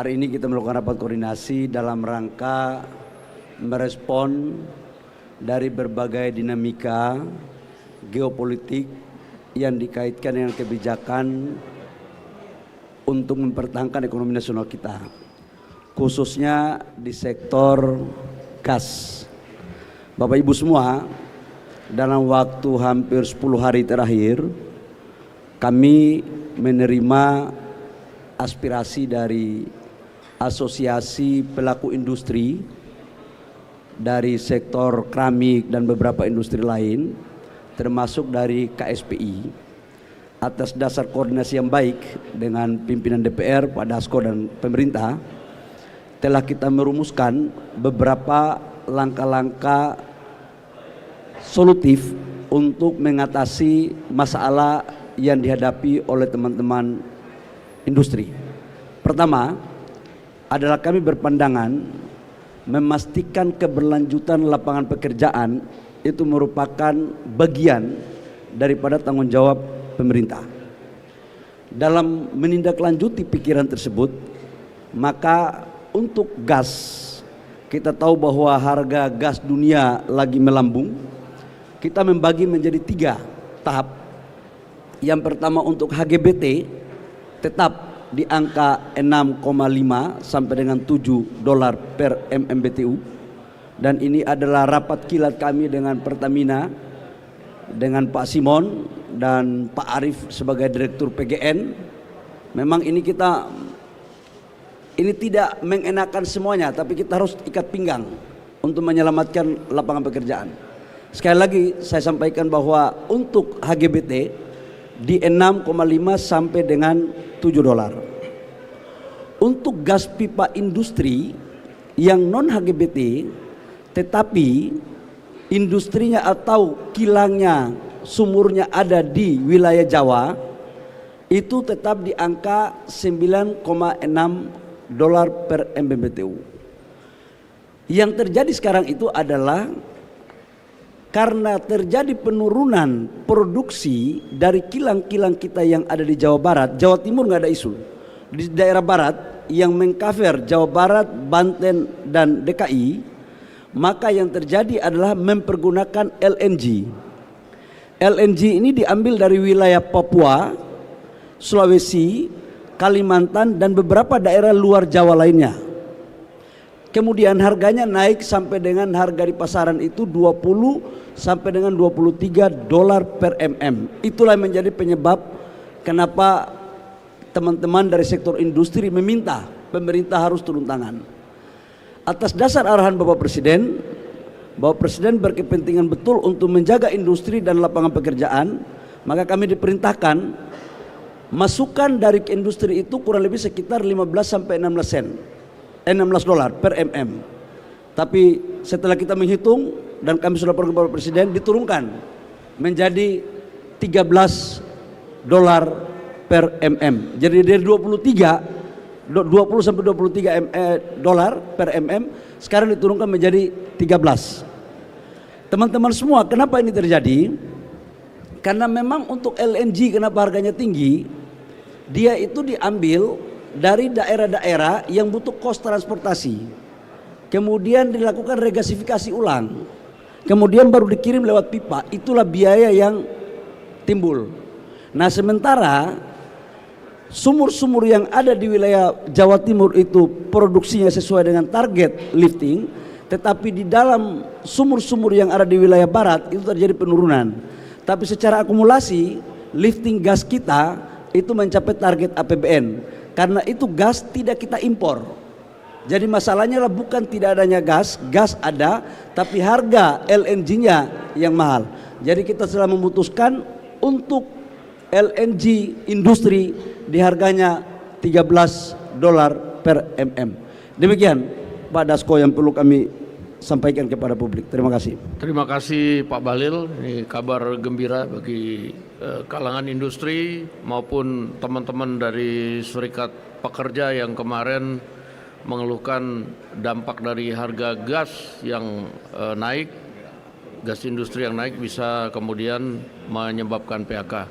Hari ini kita melakukan rapat koordinasi dalam rangka merespon dari berbagai dinamika geopolitik yang dikaitkan dengan kebijakan untuk mempertahankan ekonomi nasional kita, khususnya di sektor gas. Bapak Ibu semua, dalam waktu hampir 10 hari terakhir kami menerima aspirasi dari asosiasi pelaku industri dari sektor keramik dan beberapa industri lain, termasuk dari KSPI. Atas dasar koordinasi yang baik dengan pimpinan DPR, Pak Dasko dan pemerintah, telah kita merumuskan beberapa langkah-langkah solutif untuk mengatasi masalah yang dihadapi oleh teman-teman industri. Pertama adalah kami berpandangan memastikan keberlanjutan lapangan pekerjaan itu merupakan bagian daripada tanggung jawab pemerintah. Dalam menindaklanjuti pikiran tersebut, maka untuk gas, kita tahu bahwa harga gas dunia lagi melambung. Kita membagi menjadi 3 tahap. Yang pertama untuk HGBT tetap di angka 6,5 sampai dengan 7 dolar per MMBTU, dan ini adalah rapat kilat kami dengan Pertamina, dengan Pak Simon dan Pak Arief sebagai Direktur PGN. Memang ini tidak mengenakan semuanya, tapi kita harus ikat pinggang untuk menyelamatkan lapangan pekerjaan. Sekali lagi saya sampaikan bahwa untuk HGBT di 6,5 sampai dengan 7 dolar. Untuk gas pipa industri yang non HGBT tetapi industrinya atau kilangnya, sumurnya ada di wilayah Jawa, itu tetap di angka 9,6 dolar per MMBTU. Yang terjadi sekarang itu adalah karena terjadi penurunan produksi dari kilang-kilang kita yang ada di Jawa Barat. Jawa Timur nggak ada isu. Di daerah Barat yang mengcover Jawa Barat, Banten dan DKI, maka yang terjadi adalah mempergunakan LNG. LNG ini diambil dari wilayah Papua, Sulawesi, Kalimantan dan beberapa daerah luar Jawa lainnya. Kemudian harganya naik sampai dengan harga di pasaran itu 20 sampai dengan 23 dolar per mm. Itulah yang menjadi penyebab kenapa teman-teman dari sektor industri meminta pemerintah harus turun tangan. Atas dasar arahan Bapak Presiden berkepentingan betul untuk menjaga industri dan lapangan pekerjaan, maka kami diperintahkan masukan dari industri itu kurang lebih sekitar 15 sampai 16 dolar per mm. Tapi setelah kita menghitung dan kami sudah laporkan kepada Presiden, diturunkan menjadi 13 dolar per mm. Jadi dari 20 sampai 23 dolar per mm sekarang diturunkan menjadi 13. Teman-teman semua, kenapa ini terjadi? Karena memang untuk LNG kenapa harganya tinggi? Dia itu diambil dari daerah-daerah yang butuh kos transportasi, kemudian dilakukan regasifikasi ulang, kemudian baru dikirim lewat pipa. Itulah biaya yang timbul. Nah, sementara sumur-sumur yang ada di wilayah Jawa Timur itu produksinya sesuai dengan target lifting, tetapi di dalam sumur-sumur yang ada di wilayah Barat itu terjadi penurunan. Tapi secara akumulasi lifting gas kita itu mencapai target APBN. Karena itu gas tidak kita impor. Jadi masalahnya lah bukan tidak adanya gas ada, tapi harga LNG-nya yang mahal. Jadi kita telah memutuskan untuk LNG industri di harganya 13 dolar per mm. Demikian Pak Dasko yang perlu kami sampaikan kepada publik. Terima kasih. Terima kasih Pak Bahlil. Ini kabar gembira bagi kalangan industri maupun teman-teman dari serikat pekerja yang kemarin mengeluhkan dampak dari harga gas yang naik, gas industri yang naik bisa kemudian menyebabkan PHK.